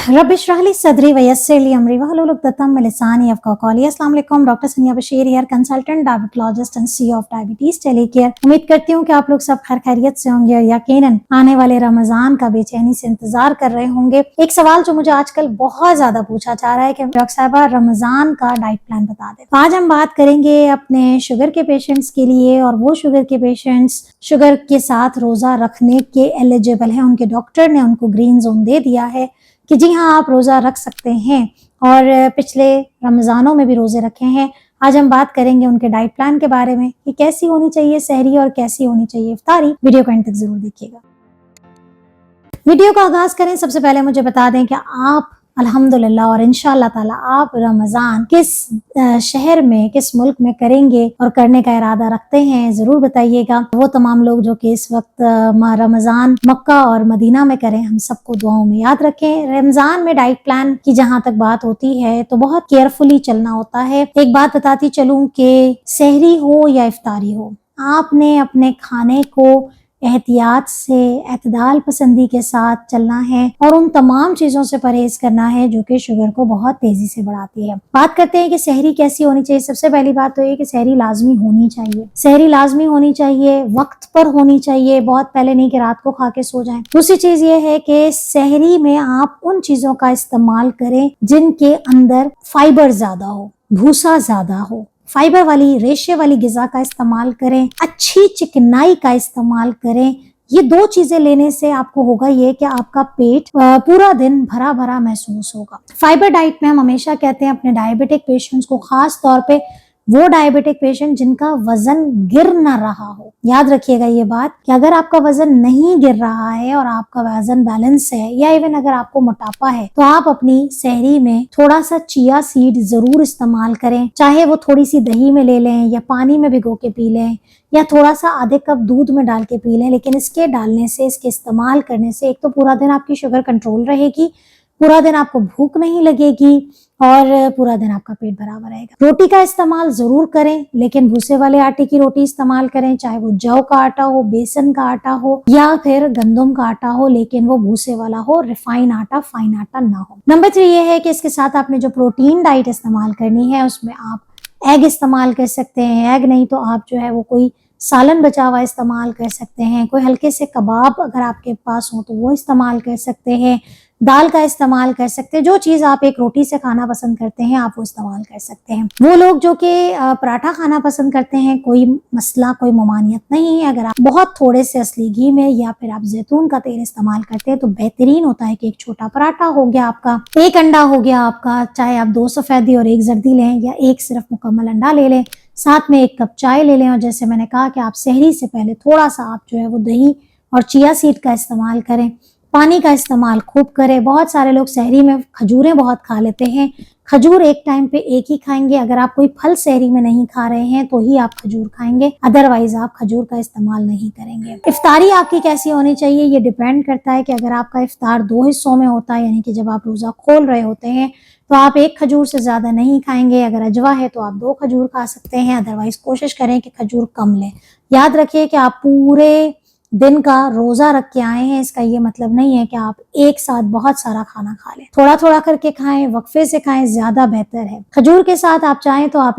रब इश्रह ली सदरी वयस्सिर ली अमरी वहलुल उक़दतम मिन लिसानी यफ़क़हू क़ौली। अस्सलाम वालेकुम, डॉक्टर सनिया Bashir here, consultant diabetologist and CEO of diabetes टेलीकेयर। उम्मीद करती हूँ कि आप लोग सब खैर खैरियत से होंगे और यकीनन आने वाले रमजान का बेचैनी से इंतजार कर रहे होंगे। एक सवाल जो मुझे आजकल बहुत ज्यादा पूछा जा रहा है कि डॉक्टर साहबा रमजान का डाइट प्लान बता दें। आज हम बात करेंगे अपने शुगर के पेशेंट्स के लिए, और वो शुगर के पेशेंट्स शुगर के साथ रोजा रखने के एलिजिबल हैं। उनके डॉक्टर ने उनको ग्रीन जोन दे दिया है कि जी हाँ, आप रोज़ा रख सकते हैं, और पिछले रमज़ानों में भी रोज़े रखे हैं। आज हम बात करेंगे उनके डाइट प्लान के बारे में कि कैसी होनी चाहिए सहरी और कैसी होनी चाहिए इफ्तारी। वीडियो को एंड तक जरूर देखिएगा। वीडियो का आगाज करें, सबसे पहले मुझे बता दें कि आप अल्हम्दुलिल्लाह और इंशाअल्लाह ताला आप रमज़ान किस शहर में, किस मुल्क में करेंगे और करने का इरादा रखते हैं, ज़रूर बताइएगा। वो तमाम लोग जो कि इस वक्त रमज़ान मक्का और मदीना में करें, हम सबको दुआओं में याद रखें। रमज़ान में डाइट प्लान की जहाँ तक बात होती है तो बहुत केयरफुली चलना होता है। एक बात बताती चलूँ कि सहरी हो या इफ्तारी हो, आपने अपने खाने को एहतियात से, एतदाल पसंदी के साथ चलना है और उन तमाम चीजों से परहेज करना है जो कि शुगर को बहुत तेजी से बढ़ाती है। बात करते हैं कि सहरी कैसी होनी चाहिए। सबसे पहली बात तो ये कि सहरी लाजमी होनी चाहिए। सहरी लाजमी होनी चाहिए, वक्त पर होनी चाहिए, बहुत पहले नहीं कि रात को खा के सो जाएं। दूसरी चीज ये है कि सहरी में आप उन चीजों का इस्तेमाल करें जिनके अंदर फाइबर ज्यादा हो, भूसा ज्यादा हो। फाइबर वाली, रेशे वाली गिजा का इस्तेमाल करें, अच्छी चिकनाई का इस्तेमाल करें। ये दो चीजें लेने से आपको होगा ये कि आपका पेट पूरा दिन भरा भरा महसूस होगा। फाइबर डाइट में हम हमेशा कहते हैं अपने डायबिटिक पेशेंट्स को, खास तौर पे वो डायबिटिक पेशेंट जिनका वजन गिर ना रहा हो, याद रखिएगा ये बात कि अगर आपका वजन नहीं गिर रहा है और आपका वजन बैलेंस है, या इवन अगर आपको मोटापा है, तो आप अपनी सहरी में थोड़ा सा चिया सीड जरूर इस्तेमाल करें। चाहे वो थोड़ी सी दही में ले लें या पानी में भिगो के पी लें या थोड़ा सा आधे कप दूध में डाल के पी लें, लेकिन इसके डालने से, इसके इस्तेमाल करने से एक तो पूरा दिन आपकी शुगर कंट्रोल रहेगी, पूरा दिन आपको भूख नहीं लगेगी और पूरा दिन आपका पेट बराबर रहेगा। रोटी का इस्तेमाल जरूर करें, लेकिन भूसे वाले आटे की रोटी इस्तेमाल करें, चाहे वो जौ का आटा हो, बेसन का आटा हो या फिर गंदम का आटा हो, लेकिन वो भूसे वाला हो, रिफाइन आटा, फाइन आटा ना हो। नंबर 3 ये है कि इसके साथ आपने जो प्रोटीन डाइट इस्तेमाल करनी है उसमें आप एग इस्तेमाल कर सकते हैं। एग नहीं तो आप जो है वो कोई सालन बचा हुआ इस्तेमाल कर सकते हैं। कोई हल्के से कबाब अगर आपके पास हो तो वो इस्तेमाल कर सकते हैं। दाल का इस्तेमाल कर सकते हैं। जो चीज आप एक रोटी से खाना पसंद करते हैं आप वो इस्तेमाल कर सकते हैं। वो लोग जो कि पराठा खाना पसंद करते हैं, कोई मसला, कोई ममानियत नहीं है। अगर आप बहुत थोड़े से असली घी में या फिर आप जैतून का तेल इस्तेमाल करते हैं तो बेहतरीन होता है कि एक छोटा पराठा हो गया आपका, एक अंडा हो गया आपका, चाहे आप 2 सफेदी और 1 जर्दी लें या एक सिर्फ मुकम्मल अंडा ले लें, साथ में 1 कप चाय ले लें। और जैसे मैंने कहा कि आप सहरी से पहले थोड़ा सा आप जो है वो दही और चिया सीड का इस्तेमाल करें। पानी का इस्तेमाल खूब करें। बहुत सारे लोग सहरी में खजूरें बहुत खा लेते हैं। खजूर एक टाइम पे एक ही खाएंगे। अगर आप कोई फल सहरी में नहीं खा रहे हैं तो ही आप खजूर खाएंगे, अदरवाइज आप खजूर का इस्तेमाल नहीं करेंगे। इफ्तारी आपकी कैसी होनी चाहिए ये डिपेंड करता है कि अगर आपका इफ्तार 2 हिस्सों में होता है, यानी कि जब आप रोजा खोल रहे होते हैं तो आप 1 खजूर से ज्यादा नहीं खाएंगे। अगर अजवा है तो आप 2 खजूर खा सकते हैं, अदरवाइज कोशिश करें कि खजूर कम लें। याद रखिए कि आप पूरे दिन का रोजा रख के आए हैं, इसका ये मतलब नहीं है कि आप एक साथ बहुत सारा खाना खा लें। थोड़ा थोड़ा करके खाएं, वक्फे से खाएं, ज्यादा बेहतर है। खजूर के साथ आप चाहें तो आप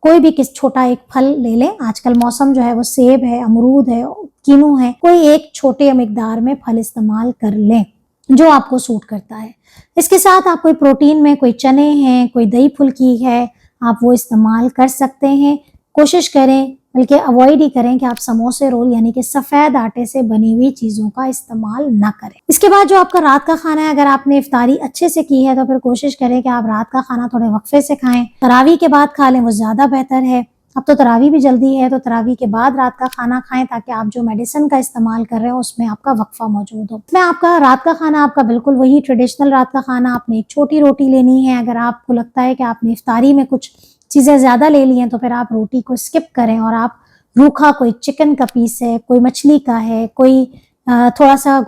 कोई भी छोटा एक फल ले लें। आजकल मौसम जो है वो सेब है, अमरूद है, कीनू है, कोई एक छोटे मिकदार में फल इस्तेमाल कर लें जो आपको सूट करता है। इसके साथ आप कोई प्रोटीन में, कोई चने हैं, कोई दही फुल्की है, आप वो इस्तेमाल कर सकते हैं। कोशिश करें, बल्कि अवॉइड ही करें कि आप समोसे, रोल यानी कि सफेद आटे से बनी हुई चीजों का इस्तेमाल ना करें। इसके बाद जो आपका रात का खाना है, अगर आपने इफ्तारी अच्छे से की है तो फिर कोशिश करें कि आप रात का खाना थोड़े वक्फे से खाएं। तरावी के बाद खा लें, वो ज्यादा बेहतर है। अब तो तरावी भी जल्दी है तो तरावी के बाद रात का खाना खाएं, ताकि आप जो मेडिसिन का इस्तेमाल कर रहे हो उसमें आपका वक्फा मौजूद हो। इसमें आपका रात का खाना आपका बिल्कुल वही ट्रेडिशनल रात का खाना। आपने एक छोटी रोटी लेनी है। अगर आपको लगता है कि आपने इफ्तारी में कुछ चीजें ज्यादा ले ली हैं तो फिर आप रोटी को स्किप करें और आप रूखा, कोई चिकन का पीस है, कोई मछली का है, कोई थोड़ा सा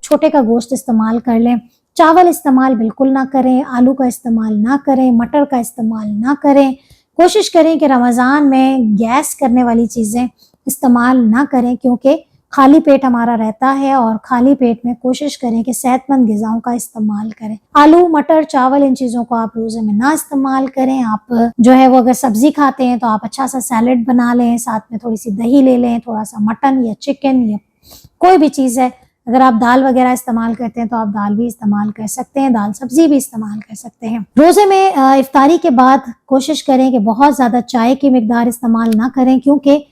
छोटे का गोश्त इस्तेमाल कर लें। चावल इस्तेमाल बिल्कुल ना करें, आलू का इस्तेमाल ना करें, मटर का इस्तेमाल ना करें। कोशिश करें कि रमज़ान में गैस करने वाली चीज़ें इस्तेमाल ना करें, क्योंकि खाली पेट हमारा रहता है और खाली पेट में कोशिश करें कि सेहतमंद ग़िज़ाओं का इस्तेमाल करें। आलू, मटर, चावल इन चीज़ों को आप रोज़े में ना इस्तेमाल करें। आप जो है वो अगर सब्ज़ी खाते हैं तो आप अच्छा सा सैलेड बना लें, साथ में थोड़ी सी दही ले लें, थोड़ा सा मटन या चिकन या कोई भी चीज़ है। अगर आप दाल वगैरह इस्तेमाल करते हैं तो आप दाल भी इस्तेमाल कर सकते हैं, दाल सब्जी भी इस्तेमाल कर सकते हैं। रोज़े में इफ्तारी के बाद कोशिश करें कि बहुत ज़्यादा चाय की मिकदार इस्तेमाल ना करें, क्योंकि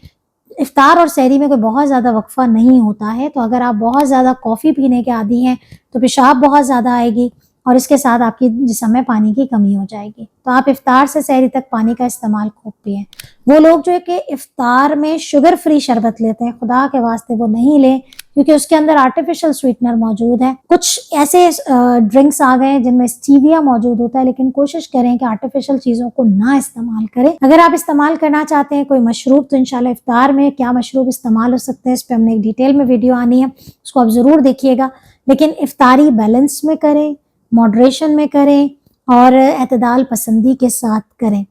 इफ्तार और सहरी में कोई बहुत ज़्यादा वक्फ़ा नहीं होता है। तो अगर आप बहुत ज़्यादा कॉफ़ी पीने के आदी हैं तो पेशाब बहुत ज़्यादा आएगी और इसके साथ आपकी जिस्म में पानी की कमी हो जाएगी। तो आप इफ्तार से सहरी तक पानी का इस्तेमाल खूब पिएँ। वो लोग जो है कि इफ्तार में शुगर फ्री शरबत लेते हैं, खुदा के वास्ते वो नहीं लें, क्योंकि उसके अंदर आर्टिफिशियल स्वीटनर मौजूद है। कुछ ऐसे ड्रिंक्स आ गए हैं जिनमें स्टीविया मौजूद होता है, लेकिन कोशिश करें कि आर्टिफिशियल चीज़ों को ना इस्तेमाल करें। अगर आप इस्तेमाल करना चाहते हैं कोई मशरूब तो इंशाल्लाह इफ्तार में क्या मशरूब इस्तेमाल हो सकते हैं, इस पर हमने एक डिटेल में वीडियो आनी है, उसको आप ज़रूर देखिएगा। लेकिन इफ्तारी बैलेंस में करें, मॉडरेशन में करें और एतदाल पसंदी के साथ करें।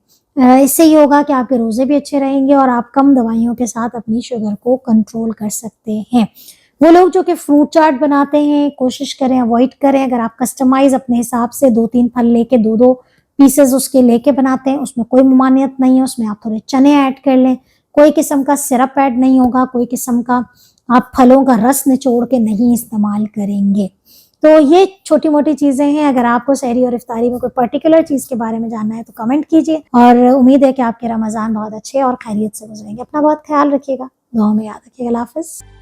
इससे ये होगा कि आपके रोज़े भी अच्छे रहेंगे और आप कम दवाइयों के साथ अपनी शुगर को कंट्रोल कर सकते हैं। वो लोग जो कि फ्रूट चाट बनाते हैं, कोशिश करें अवॉइड करें। अगर आप कस्टमाइज़ अपने हिसाब से 2-3 फल लेके 2-2 पीसेस उसके लेके बनाते हैं, उसमें कोई ममानियत नहीं है। उसमें आप थोड़े चने ऐड कर लें, कोई किस्म का सिरप ऐड नहीं होगा, कोई किस्म का आप फलों का रस निचोड़ के नहीं इस्तेमाल करेंगे। तो ये छोटी-मोटी चीज़ें हैं। अगर आपको सहरी और इफ्तारी में कोई पर्टिकुलर चीज़ के बारे में जानना है तो कमेंट कीजिए और उम्मीद है कि आपके रमज़ान बहुत अच्छे और खैरियत से गुज़रेंगे। अपना बहुत ख्याल रखिएगा, दुआ में याद रखिएगा। अल्लाह हाफ़िज़।